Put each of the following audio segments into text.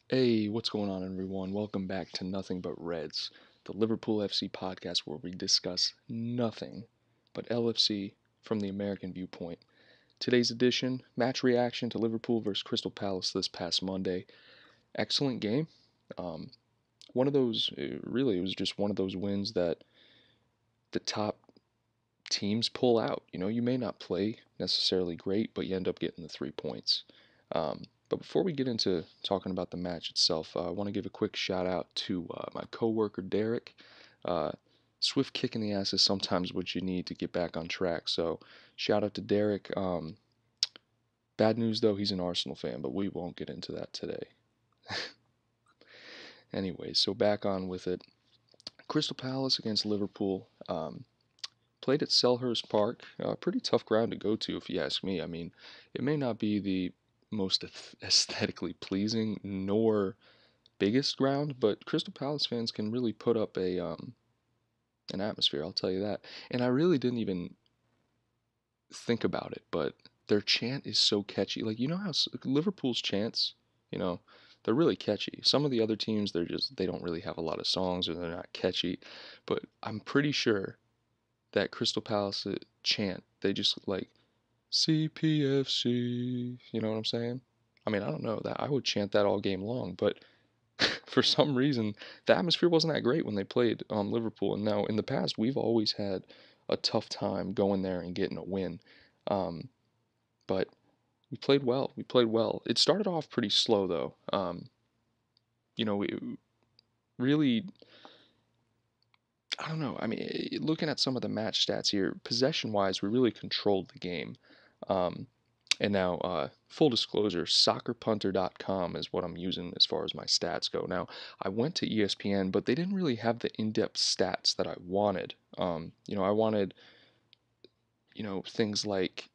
Hey, what's going on, everyone? Welcome back to Nothing But Reds, the Liverpool FC podcast where we discuss nothing but LFC from the American viewpoint. Today's edition, match reaction to Liverpool versus Crystal Palace this past Monday. Excellent game. Um, one of those, really, it was just one of those wins that the top teams pull out. You know, you may not play necessarily great, but you end up getting the 3 points. But before we get into talking about the match itself, I want to give a quick shout out to my coworker Derek. Uh, Swift kick in the ass is sometimes what you need to get back on track. So shout out to Derek. Bad news though, he's an Arsenal fan, but we won't get into that today. Anyway, so back on with it. Crystal Palace against Liverpool. Played at Selhurst Park. Pretty tough ground to go to, if you ask me. I mean, it may not be the most aesthetically pleasing nor biggest ground, but Crystal Palace fans can really put up a an atmosphere. I'll tell you that. And I really didn't even think about it, but their chant is so catchy. Like you know how Liverpool's chants, you know, they're really catchy. Some of the other teams, they don't really have a lot of songs or they're not catchy, but I'm pretty sure that Crystal Palace chant, they just like CPFC. You know what I'm saying? I mean, I don't know that I would chant that all game long, but for some reason the atmosphere wasn't that great when they played Liverpool. And now in the past, we've always had a tough time going there and getting a win. Um, but we played well. We played well. It started off pretty slow though. We really, I don't know. I mean, looking at some of the match stats here, possession wise, we really controlled the game. Um, And now, full disclosure, soccerpunter.com is what I'm using as far as my stats go. Now, I went to ESPN, but they didn't really have the in-depth stats that I wanted. I wanted, things like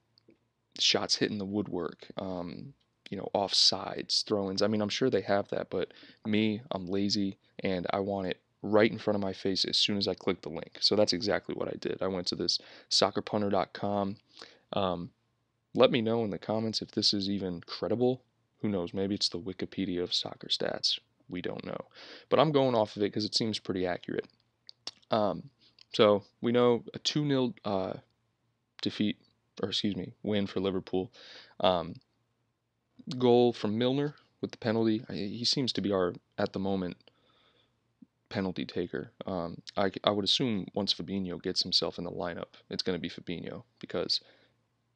shots hitting the woodwork, offsides, throw-ins. I mean, I'm sure they have that, but me, I'm lazy, and I want it right in front of my face as soon as I click the link. So that's exactly what I did. I went to this soccerpunter.com. Um, Let me know in the comments if this is even credible. Who knows? Maybe it's the Wikipedia of soccer stats. We don't know. But I'm going off of it because it seems pretty accurate. Um, so we know a 2-0 defeat, or excuse me, win for Liverpool. Um, Goal from Milner with the penalty. He seems to be our, at the moment, penalty taker. I would assume once Fabinho gets himself in the lineup, it's going to be Fabinho because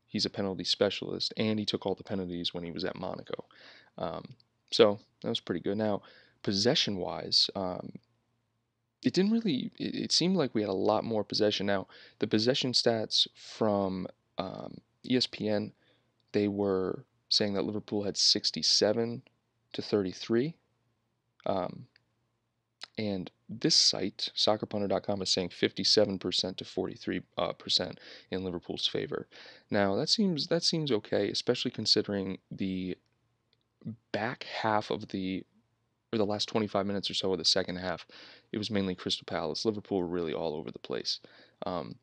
he's a penalty specialist, and he took all the penalties when he was at Monaco. So that was pretty good. Now, possession-wise, it didn't really. It seemed like we had a lot more possession. Now, the possession stats from ESPN, they were saying that Liverpool had 67 to 33. Um, and this site, soccerpunter.com, is saying 57% to 43% in Liverpool's favor. Now that seems okay, especially considering the back half of the last 25 minutes or so of the second half. It was mainly Crystal Palace. Liverpool were really all over the place. Um,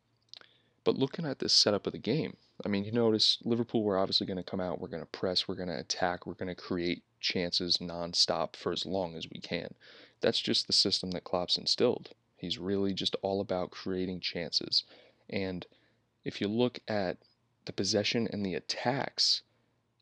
but looking at this setup of the game, I mean, you notice Liverpool were obviously going to come out. We're going to press. We're going to attack. We're going to create chances nonstop for as long as we can. That's just the system that Klopp's instilled. He's really just all about creating chances. And if you look at the possession and the attacks,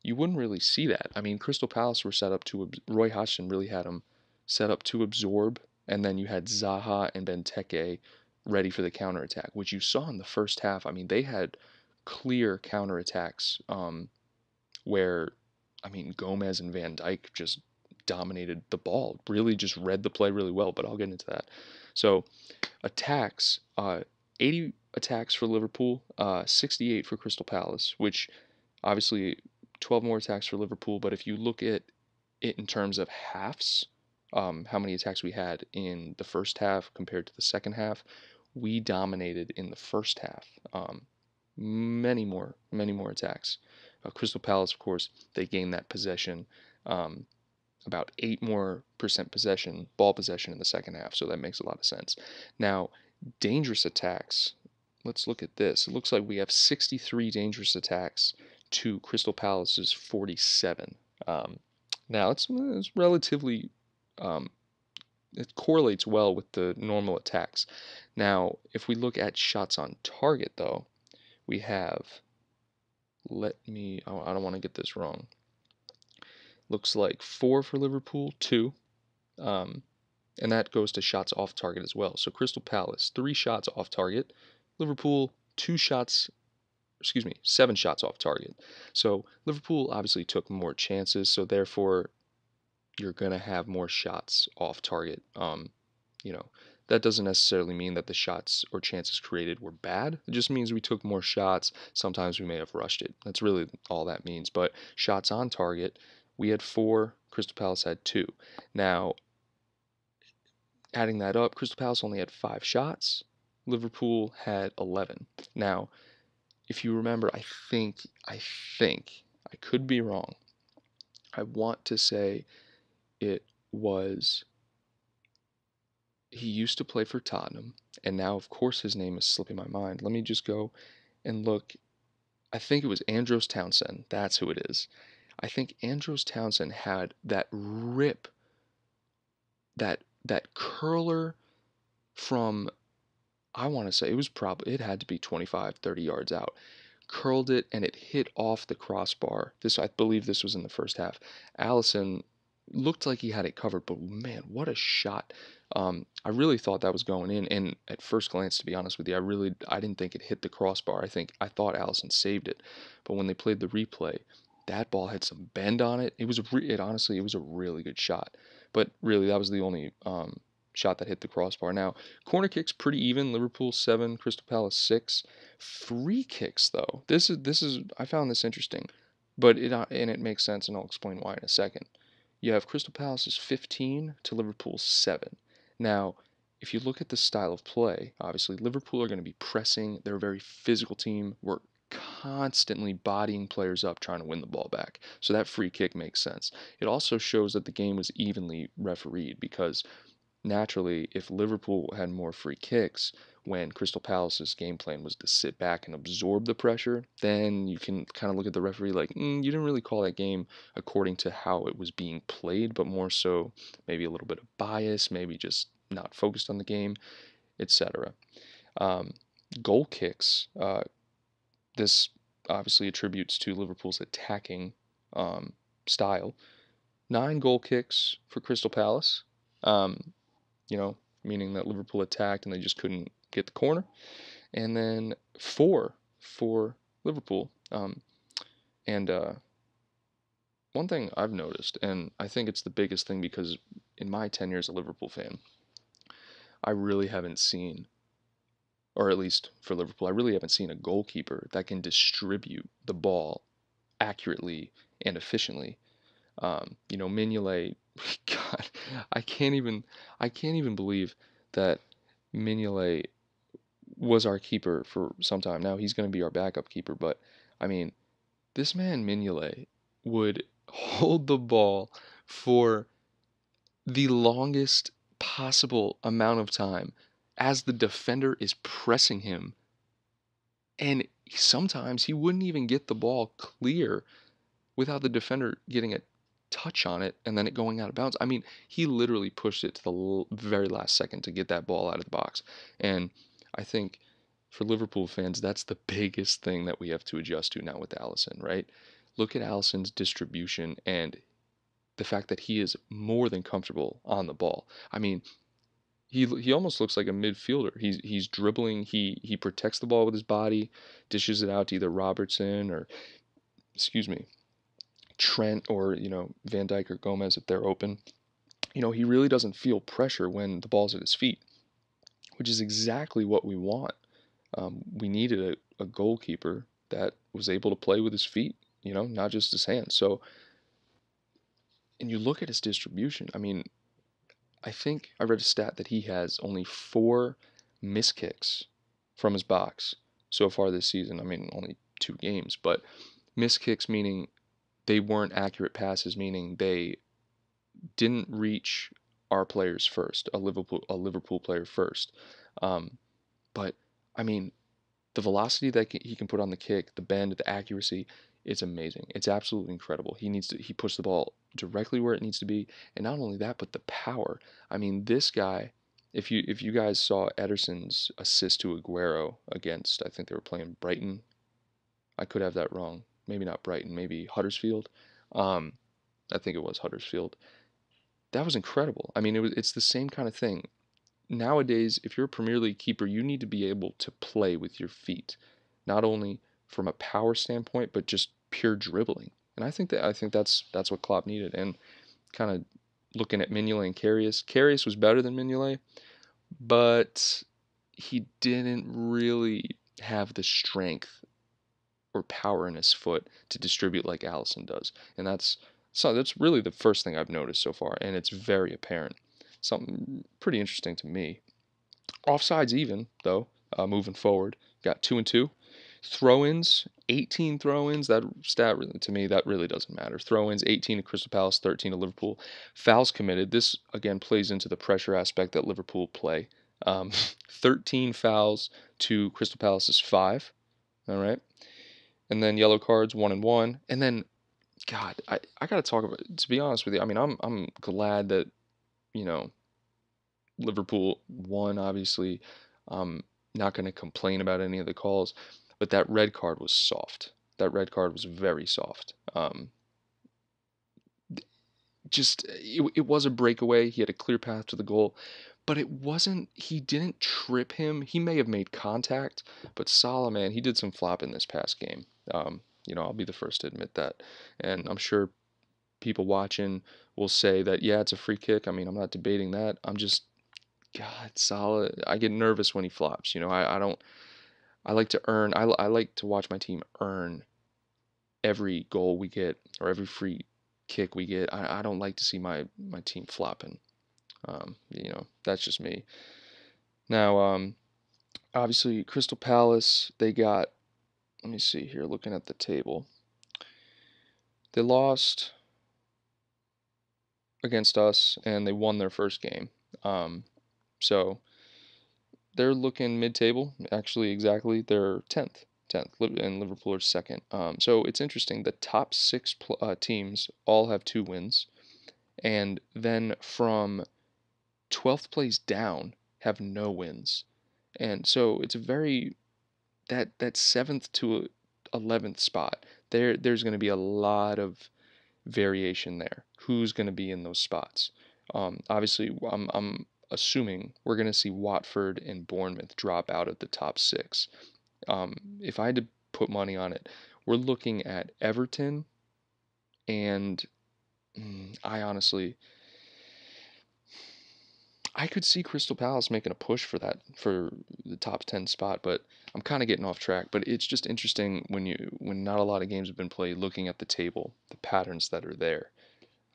you wouldn't really see that. I mean, Crystal Palace were set up to. Roy Hodgson really had them set up to absorb, and then you had Zaha and Benteke ready for the counterattack, which you saw in the first half. I mean, they had clear counterattacks where, I mean, Gomez and Van Dijk just dominated the ball, really just read the play really well, but I'll get into that. So, attacks, 80 attacks for Liverpool, 68 for Crystal Palace, which obviously 12 more attacks for Liverpool, but if you look at it in terms of halves, how many attacks we had in the first half compared to the second half, we dominated in the first half. Many more attacks. Crystal Palace, of course, they gained that possession, um, about 8% more possession, ball possession in the second half, so that makes a lot of sense. Now, dangerous attacks. Let's look at this. It looks like we have 63 dangerous attacks to Crystal Palace's 47. Um, Now it's relatively um, it correlates well with the normal attacks. Now, if we look at shots on target, though, we have, I don't want to get this wrong. Looks like 4 for Liverpool, 2, um, and that goes to shots off target as well. So Crystal Palace, 3 shots off target. Liverpool, 7 shots off target. So Liverpool obviously took more chances, so therefore you're going to have more shots off target. You know, that doesn't necessarily mean that the shots or chances created were bad. It just means we took more shots. Sometimes we may have rushed it. That's really all that means. But shots on target, we had 4, Crystal Palace had 2. Now, adding that up, Crystal Palace only had 5 shots. Liverpool had 11. Now, if you remember, I could be wrong. I want to say it was he used to play for Tottenham, and now, of course, his name is slipping my mind. Let me just go and look. I think it was Andros Townsend. That's who it is. I think Andros Townsend had that rip, that curler from, I want to say it had to be 25, 30 yards out. Curled it and it hit off the crossbar. I believe this was in the first half. Allison looked like he had it covered, but man, what a shot. I really thought that was going in, and at first glance, to be honest with you, I didn't think it hit the crossbar. I thought Allison saved it, but when they played the replay, that ball had some bend on it. Honestly, it was a really good shot, but really that was the only shot that hit the crossbar. Now, corner kicks pretty even. Liverpool 7, Crystal Palace 6. Free kicks, though, this is I found this interesting, but it makes sense, and I'll explain why in a second. You have Crystal Palace's 15 to Liverpool's 7. Now, if you look at the style of play, obviously Liverpool are going to be pressing. They're a very physical team. We're constantly bodying players up trying to win the ball back. So that free kick makes sense. It also shows that the game was evenly refereed because naturally, if Liverpool had more free kicks when Crystal Palace's game plan was to sit back and absorb the pressure, then you can kind of look at the referee like, you didn't really call that game according to how it was being played, but more so maybe a little bit of bias, maybe just not focused on the game, etc. Um, Goal kicks, this obviously attributes to Liverpool's attacking style. 9 goal kicks for Crystal Palace. Um, you know, meaning that Liverpool attacked and they just couldn't get the corner. And then 4 for Liverpool. And one thing I've noticed, and I think it's the biggest thing because in my 10 years as a Liverpool fan, I really haven't seen, or at least for Liverpool, I really haven't seen a goalkeeper that can distribute the ball accurately and efficiently. Mignolet, God, I can't even, I can't even believe that Mignolet was our keeper for some time. Now he's going to be our backup keeper, but I mean, this man Mignolet would hold the ball for the longest possible amount of time as the defender is pressing him, and sometimes he wouldn't even get the ball clear without the defender getting a touch on it and then it going out of bounds. I mean, he literally pushed it to the very last second to get that ball out of the box. And I think for Liverpool fans, that's the biggest thing that we have to adjust to now with Allison, right? Look at Allison's distribution and the fact that he is more than comfortable on the ball. I mean, he almost looks like a midfielder. He's dribbling. He protects the ball with his body, dishes it out to either Robertson or, excuse me, Trent or Van Dijk or Gomez if they're open. He really doesn't feel pressure when the ball's at his feet, which is exactly what we want. We needed a goalkeeper that was able to play with his feet, not just his hands. So, and you look at his distribution. I mean, I think I read a stat that he has only 4 miss kicks from his box so far this season. I mean, only 2 games, but miss kicks meaning they weren't accurate passes, meaning they didn't reach our players first, a Liverpool player first. But I mean, the velocity that he can put on the kick, the bend, the accuracy, It's amazing. It's absolutely incredible. He puts the ball directly where it needs to be, and not only that, but the power. I mean, this guy. If you guys saw Ederson's assist to Aguero against, I think they were playing Brighton. I could have that wrong. Maybe not Brighton. Maybe Huddersfield. Um, I think it was Huddersfield. That was incredible. I mean, it's the same kind of thing. Nowadays, if you're a Premier League keeper, you need to be able to play with your feet, not only from a power standpoint, but just pure dribbling. And I think that's what Klopp needed. And kind of looking at Mignolet and Karius, Karius was better than Mignolet, but he didn't really have the strength or power in his foot to distribute like Allison does. And that's really the first thing I've noticed so far, and it's very apparent. Something pretty interesting to me. Offsides even though, moving forward, got 2 and 2. Throw-ins, 18 throw-ins. That stat really, to me, that really doesn't matter. Throw-ins, 18 to Crystal Palace, 13 to Liverpool. Fouls committed. This again plays into the pressure aspect that Liverpool play. 13 fouls to Crystal Palace's 5. All right, and then yellow cards, 1 and 1. And then, God, I gotta talk about. To be honest with you, I mean, I'm glad that you know Liverpool won. Obviously, I'm not going to complain about any of the calls, but that red card was soft. That red card was very soft. It was a breakaway. He had a clear path to the goal, but it wasn't. He didn't trip him. He may have made contact, but Salah, man, he did some flopping this past game. I'll be the first to admit that, and I'm sure people watching will say that yeah, it's a free kick. I mean, I'm not debating that. I'm just God, Salah. I get nervous when he flops. I don't. I like to earn. I like to watch my team earn every goal we get or every free kick we get. I don't like to see my team flopping. That's just me. Now, obviously, Crystal Palace. They got. Let me see here. Looking at the table, they lost against us and they won their first game. So they're looking mid-table. Actually, exactly, they're 10th, and Liverpool are second. So it's interesting. The top six teams all have 2 wins, and then from 12th place down have no wins. And so it's a very that 7th to 11th spot. There's going to be a lot of variation there. Who's going to be in those spots? Obviously, I'm assuming we're going to see Watford and Bournemouth drop out of the top 6. If I had to put money on it, we're looking at Everton, and I honestly, I could see Crystal Palace making a push for the top 10 spot, but I'm kind of getting off track. But it's just interesting when not a lot of games have been played, looking at the table, the patterns that are there.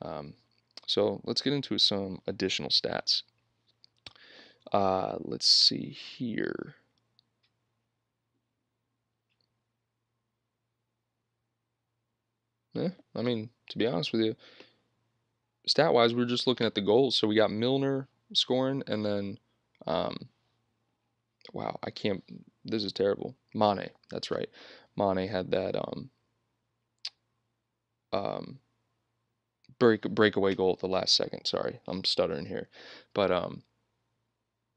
Um, so let's get into some additional stats. Let's see here. I mean, to be honest with you, stat-wise, we're just looking at the goals. So we got Milner scoring, and then, wow, I can't. This is terrible. Mane, that's right. Mane had that um, breakaway goal at the last second. Sorry, I'm stuttering here, but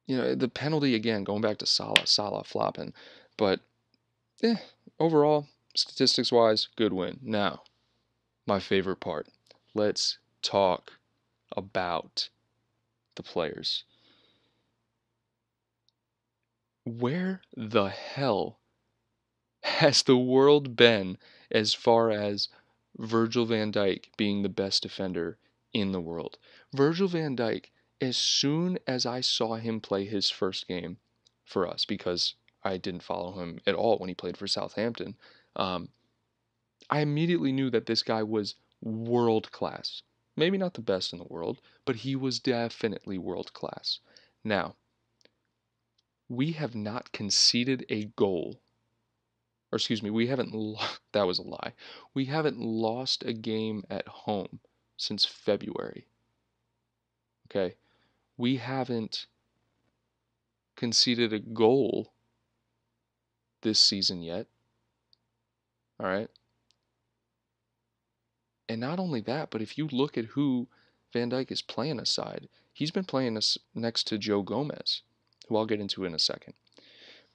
the penalty again. Going back to Salah flopping, but overall, statistics-wise, good win. Now, my favorite part. Let's talk about the players. Where the hell has the world been as far as Virgil van Dijk being the best defender in the world? Virgil van Dijk, as soon as I saw him play his first game for us, because I didn't follow him at all when he played for Southampton, I immediately knew that this guy was world class. Maybe not the best in the world, but he was definitely world class. Now, we have not conceded a goal. Or excuse me, we haven't that was a lie. We haven't lost a game at home since February. Okay? We haven't conceded a goal this season yet. All right? And not only that, but if you look at who Van Dijk is playing aside, he's been playing us next to Joe Gomez, who I'll get into in a second.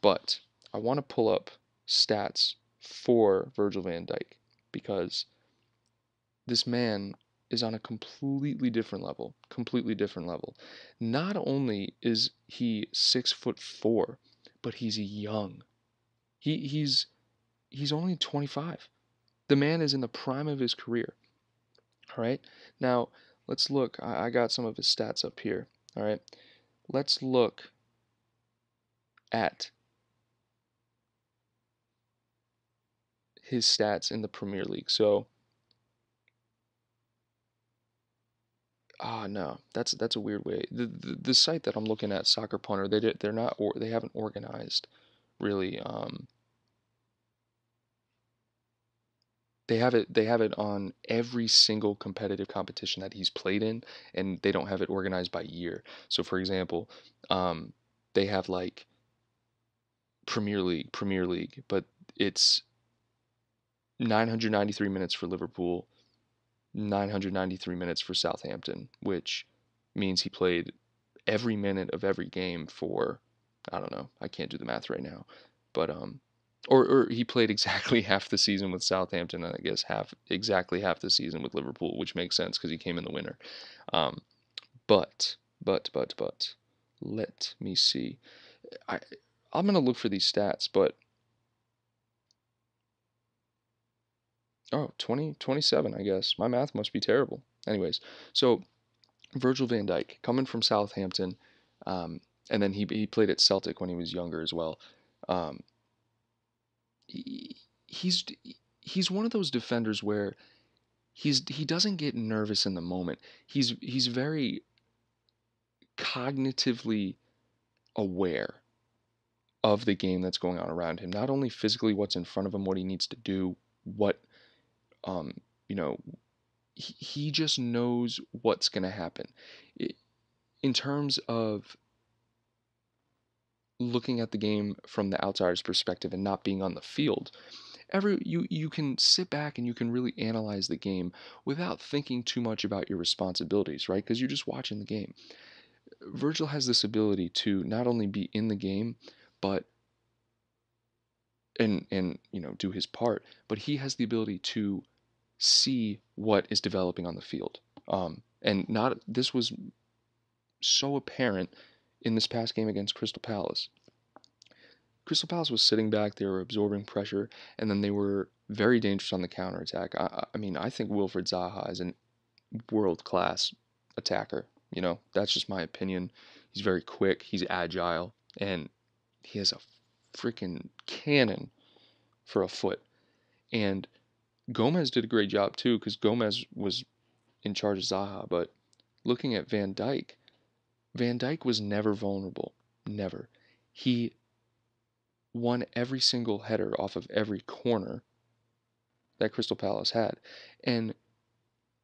But I want to pull up stats for Virgil van Dijk because this man is on a completely different level. Completely different level. Not only is he 6'4", but he's young. He's only 25. The man is in the prime of his career. All right. Now let's look. I got some of his stats up here. All right. Let's look at his stats in the Premier League. So, no, that's a weird way. The site that I'm looking at, Soccer Punter, they're not, or they haven't organized really. They have it on every single competitive competition that he's played in, and they don't have it organized by year. So, for example, um, they have like Premier League, but it's 993 minutes for Liverpool, 993 minutes for Southampton, which means he played every minute of every game for, I don't know, I can't do the math right now, but or he played exactly half the season with Southampton, and I guess exactly half the season with Liverpool, which makes sense because he came in the winter. Um, but let me see. I I'm gonna look for these stats, but oh, 27, I guess. My math must be terrible. Anyways, so Virgil van Dijk, coming from Southampton, um, and then he played at Celtic when he was younger as well. Um, he, he's he's one of those defenders where he doesn't get nervous in the moment. He's very cognitively aware of the game that's going on around him. Not only physically what's in front of him, what he needs to do, what um, you know, he just knows what's going to happen. In terms of looking at the game from the outsider's perspective and not being on the field, you can sit back and you can really analyze the game without thinking too much about your responsibilities, right? Because you're just watching the game. Virgil has this ability to not only be in the game, but and do his part, but he has the ability to see what is developing on the field. And not this was so apparent in this past game against Crystal Palace. Crystal Palace was sitting back, they were absorbing pressure, and then they were very dangerous on the counterattack. I mean, I think Wilfried Zaha is a world-class attacker. That's just my opinion. He's very quick, he's agile, and he has a freaking cannon for a foot. And Gomez did a great job too, because Gomez was in charge of Zaha. But looking at Van Dijk was never vulnerable. Never. He won every single header off of every corner that Crystal Palace had. And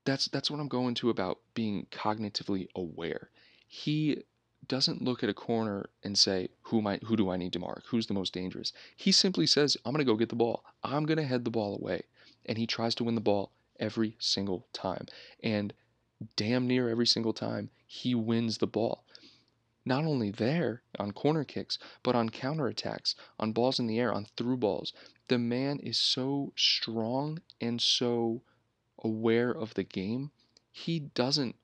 that's what I'm going to about being cognitively aware. He doesn't look at a corner and say, who do I need to mark? Who's the most dangerous? He simply says, I'm going to go get the ball. I'm going to head the ball away. And he tries to win the ball every single time. And damn near every single time, he wins the ball. Not only there on corner kicks, but on counterattacks, on balls in the air, on through balls. The man is so strong and so aware of the game. He doesn't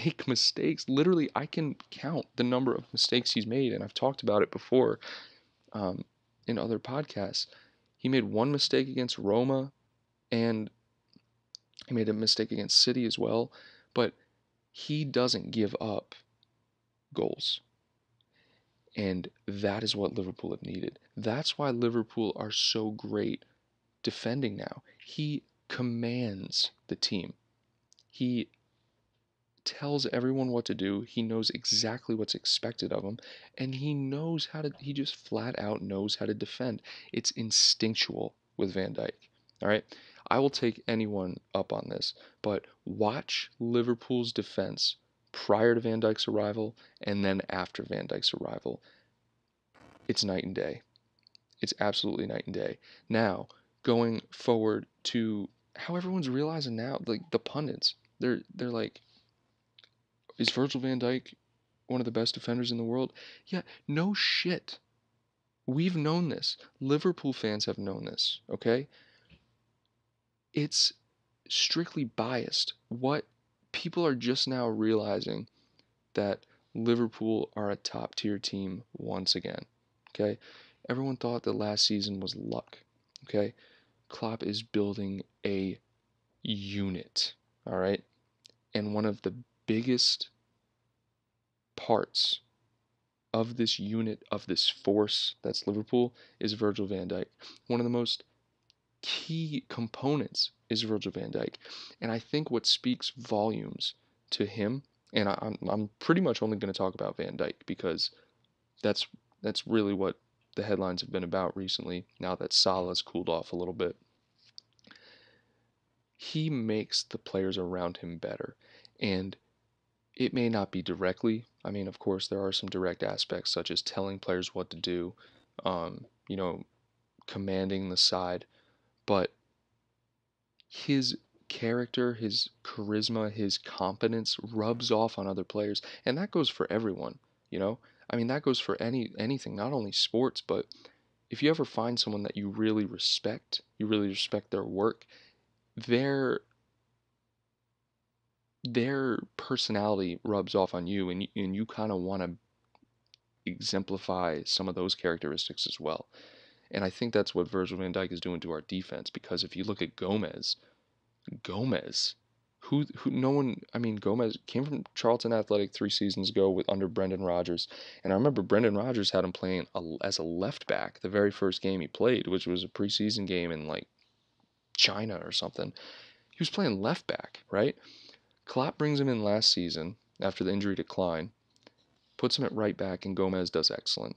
make mistakes. Literally, I can count the number of mistakes he's made, and I've talked about it before in other podcasts. He made one mistake against Roma, and he made a mistake against City as well, but he doesn't give up goals. And that is what Liverpool have needed. That's why Liverpool are so great defending now. He commands the team. He tells everyone what to do. He knows exactly what's expected of him, and he just flat out knows how to defend. It's instinctual with Van Dijk. All right? I will take anyone up on this, but watch Liverpool's defense prior to Van Dijk's arrival and then after Van Dijk's arrival. It's night and day. It's absolutely night and day. Now, going forward to how everyone's realizing now, like the pundits, they're like, is Virgil van Dijk one of the best defenders in the world? Yeah, no shit. We've known this. Liverpool fans have known this, okay? It's strictly biased. What people are just now realizing that Liverpool are a top tier team once again, okay? Everyone thought that last season was luck, okay? Klopp is building a unit, all right? And one of the biggest parts of this unit, of this force that's Liverpool, is Virgil van Dijk. One of the most key components is Virgil van Dijk. And I think what speaks volumes to him, and I'm pretty much only going to talk about Van Dijk because that's that's really what the headlines have been about recently, now that Salah's cooled off a little bit. He makes the players around him better. And it may not be directly. I mean, of course, there are some direct aspects, such as telling players what to do, you know, commanding the side. But his character, his charisma, his competence rubs off on other players, and that goes for everyone. You know, I mean, that goes for anything, not only sports, but if you ever find someone that you really respect their work, their their personality rubs off on you, and you kind of want to exemplify some of those characteristics as well. And I think that's what Virgil van Dijk is doing to our defense, because if you look at Gomez, who no one, I mean, Gomez came from Charlton Athletic 3 seasons ago with under Brendan Rodgers, and I remember Brendan Rodgers had him playing as a left back the very first game he played, which was a preseason game in like China or something. He was playing left back, right? Klopp brings him in last season after the injury decline, puts him at right back, and Gomez does excellent.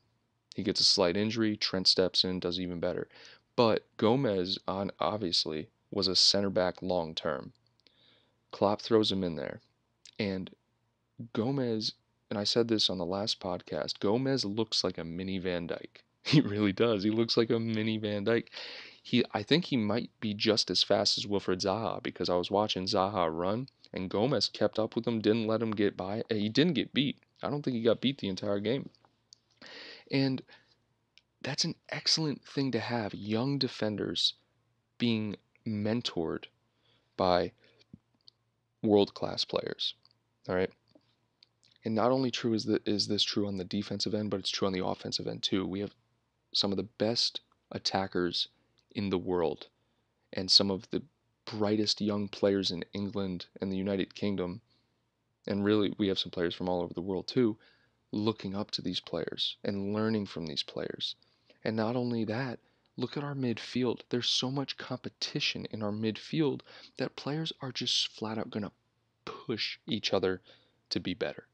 He gets a slight injury, Trent steps in, does even better. But Gomez, obviously, was a center back long term. Klopp throws him in there. And Gomez, and I said this on the last podcast, Gomez looks like a mini Van Dyke. He really does. He looks like a mini Van Dyke. I think he might be just as fast as Wilfred Zaha, because I was watching Zaha run, and Gomez kept up with him, didn't let him get by. He didn't get beat. I don't think he got beat the entire game. And that's an excellent thing to have, young defenders being mentored by world-class players. All right. And not only is this true on the defensive end, but it's true on the offensive end too. We have some of the best attackers in the world and some of the brightest young players in England and the United Kingdom, and really we have some players from all over the world too, looking up to these players and learning from these players. And not only that, look at our midfield. There's so much competition in our midfield that players are just flat out going to push each other to be better.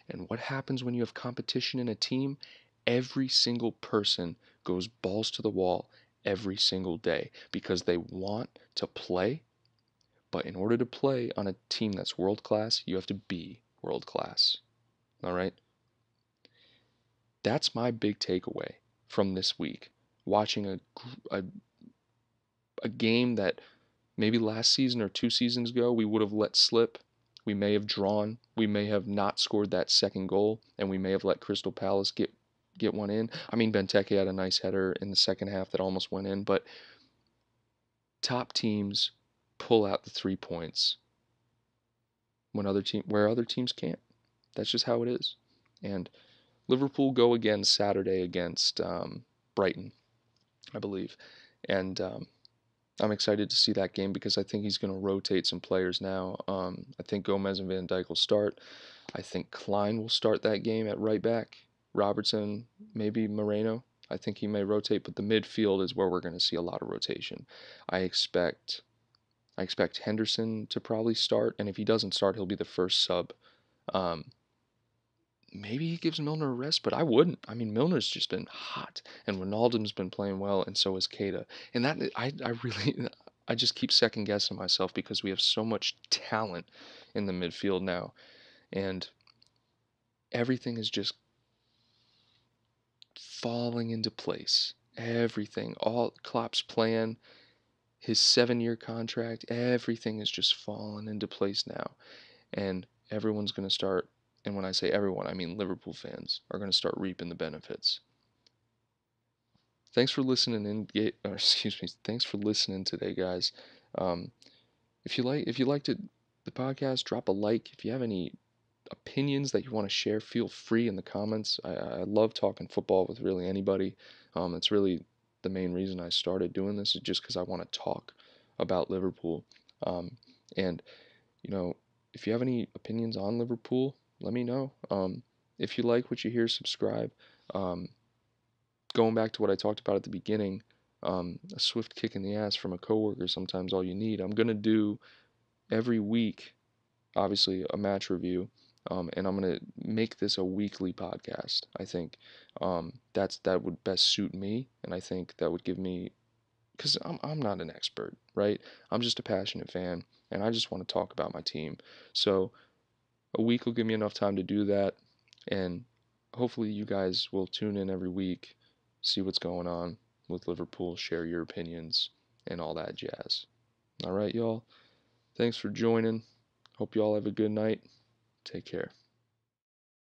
And what happens when you have competition in a team? Every single person goes balls to the wall every single day because they want to play. But in order to play on a team that's world class, you have to be world class. All right? That's my big takeaway from this week. Watching a game that maybe last season or 2 seasons ago we would have let slip. We may have drawn. We may have not scored that second goal, and we may have let Crystal Palace get one in. I mean, Benteke had a nice header in the second half that almost went in, but top teams pull out the 3 points where other teams can't. That's just how it is. And Liverpool go again Saturday against Brighton, I believe, and I'm excited to see that game because I think he's going to rotate some players now. I think Gomez and Van Dijk will start. I think Klein will start that game at right back. Robertson, maybe Moreno. I think he may rotate, but the midfield is where we're going to see a lot of rotation. I expect Henderson to probably start, and if he doesn't start, he'll be the first sub. Um, Maybe he gives Milner a rest, but I wouldn't. I mean, Milner's just been hot, and Ronaldo's been playing well, and so has Keita. And that I really, I just keep second guessing myself because we have so much talent in the midfield now, and everything is just falling into place. Everything, all Klopp's plan, his 7-year contract, everything is just falling into place now. And everyone's going to start, and when I say everyone, I mean Liverpool fans, are going to start reaping the benefits. Thanks for listening in, or excuse me, thanks for listening today, guys. Um, if you liked the podcast, drop a like. If you have any opinions that you want to share, feel free in the comments. I love talking football with really anybody. It's really the main reason I started doing this, is just because I want to talk about Liverpool. And you know, if you have any opinions on Liverpool, let me know. If you like what you hear, subscribe. Um, Going back to what I talked about at the beginning, a swift kick in the ass from a coworker sometimes all you need. I'm gonna do every week, obviously, a match review, and I'm gonna make this a weekly podcast. I think that would best suit me, and I think that would give me, because I'm not an expert, right? I'm just a passionate fan, and I just want to talk about my team. So a week will give me enough time to do that, and hopefully you guys will tune in every week, see what's going on with Liverpool, share your opinions, and all that jazz. All right, y'all. Thanks for joining. Hope you all have a good night. Take care.